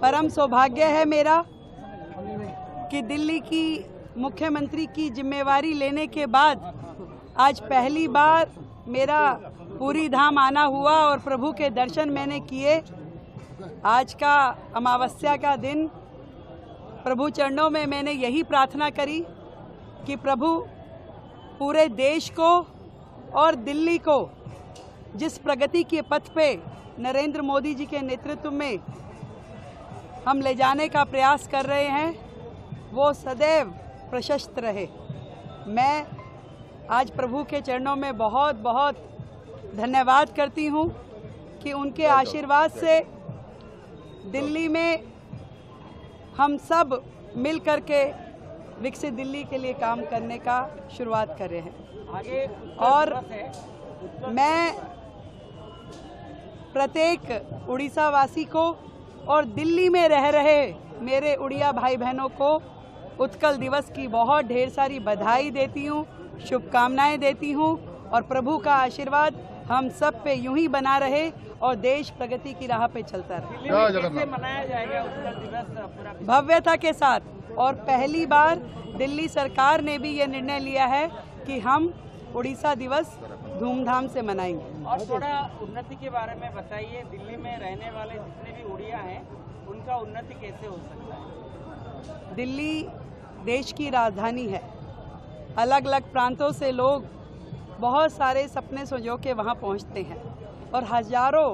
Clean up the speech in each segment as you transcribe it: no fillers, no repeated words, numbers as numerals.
परम सौभाग्य है मेरा कि दिल्ली की मुख्यमंत्री की जिम्मेवारी लेने के बाद आज पहली बार मेरा पूरी धाम आना हुआ और प्रभु के दर्शन मैंने किए। आज का अमावस्या का दिन प्रभु चरणों में मैंने यही प्रार्थना करी कि प्रभु पूरे देश को और दिल्ली को जिस प्रगति के पथ पे नरेंद्र मोदी जी के नेतृत्व में हम ले जाने का प्रयास कर रहे हैं वो सदैव प्रशस्त रहे। मैं आज प्रभु के चरणों में बहुत बहुत धन्यवाद करती हूँ कि उनके आशीर्वाद से दिल्ली में हम सब मिल कर के विकसित दिल्ली के लिए काम करने का शुरुआत कर रहे हैं आगे। और मैं प्रत्येक उड़ीसा वासी को और दिल्ली में रह रहे मेरे उड़िया भाई बहनों को उत्कल दिवस की बहुत ढेर सारी बधाई देती हूँ, शुभकामनाएं देती हूँ और प्रभु का आशीर्वाद हम सब पे यूं ही बना रहे और देश प्रगति की राह पे चलता रहे। कैसे मनाया जाएगा उत्कल दिवस? भव्यता के साथ। और पहली बार दिल्ली सरकार ने भी ये निर्णय लिया है कि हम उड़ीसा दिवस धूमधाम से मनाएंगे। और थोड़ा उन्नति के बारे में बताइए, दिल्ली में रहने वाले जितने भी उड़िया हैं उनका उन्नति कैसे हो सकता है? दिल्ली देश की राजधानी है। अलग अलग प्रांतों से लोग बहुत सारे सपने संजो के वहाँ पहुँचते हैं और हजारों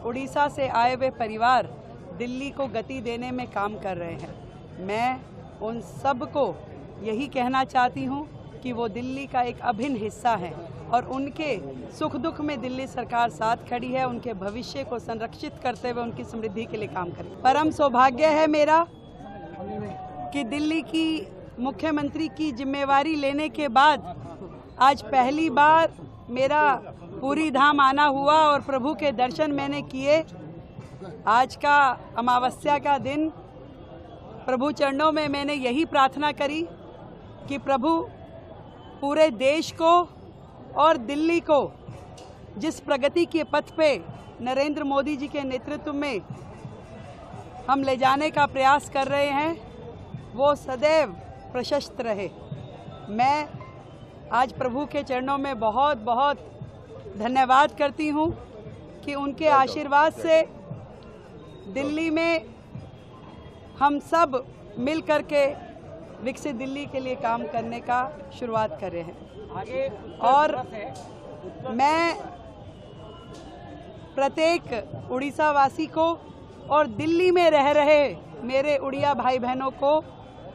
उड़ीसा से आए हुए परिवार दिल्ली को गति देने में काम कर रहे हैं। मैं उन सब को यही कहना चाहती हूँ कि वो दिल्ली का एक अभिन्न हिस्सा है और उनके सुख दुख में दिल्ली सरकार साथ खड़ी है। उनके भविष्य को संरक्षित करते हुए उनकी समृद्धि के लिए काम करें। परम सौभाग्य है मेरा कि दिल्ली की मुख्यमंत्री की जिम्मेवारी लेने के बाद आज पहली बार मेरा पूरी धाम आना हुआ और प्रभु के दर्शन मैंने किए। आज का अमावस्या का दिन प्रभु चरणों में मैंने यही प्रार्थना करी कि प्रभु पूरे देश को और दिल्ली को जिस प्रगति के पथ पे नरेंद्र मोदी जी के नेतृत्व में हम ले जाने का प्रयास कर रहे हैं वो सदैव प्रशस्त रहे। मैं आज प्रभु के चरणों में बहुत बहुत धन्यवाद करती हूँ कि उनके आशीर्वाद से दिल्ली में हम सब मिल कर के विकसित दिल्ली के लिए काम करने का शुरुआत कर रहे हैं आगे। और मैं प्रत्येक उड़ीसा वासी को और दिल्ली में रह रहे मेरे उड़िया भाई बहनों को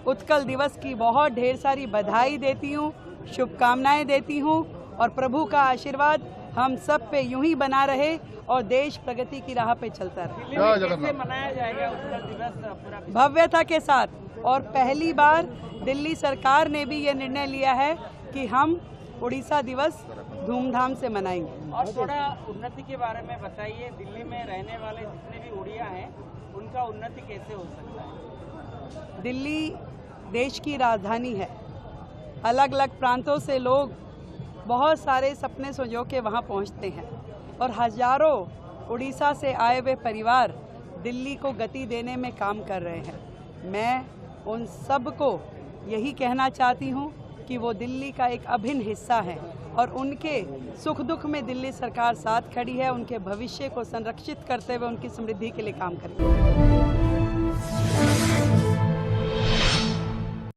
उत्कल दिवस की बहुत ढेर सारी बधाई देती हूँ, शुभकामनाएं देती हूँ और प्रभु का आशीर्वाद हम सब पे यूं ही बना रहे और देश प्रगति की राह पे चलता रहे। कैसे मनाया जाएगा उत्कल दिवस? भव्यता के साथ। और पहली बार दिल्ली सरकार ने भी ये निर्णय लिया है कि हम उड़ीसा दिवस धूमधाम से मनाएंगे। और थोड़ा उन्नति के बारे में बताइए, दिल्ली में रहने वाले जितने भी उड़िया हैं उनका उन्नति कैसे हो सकता है? दिल्ली देश की राजधानी है। अलग अलग प्रांतों से लोग बहुत सारे सपने संजो के वहाँ पहुँचते हैं और हजारों उड़ीसा से आए हुए परिवार दिल्ली को गति देने में काम कर रहे हैं। मैं उन सब को यही कहना चाहती हूँ कि वो दिल्ली का एक अभिन्न हिस्सा है और उनके सुख दुख में दिल्ली सरकार साथ खड़ी है। उनके भविष्य को संरक्षित करते हुए उनकी समृद्धि के लिए काम करें।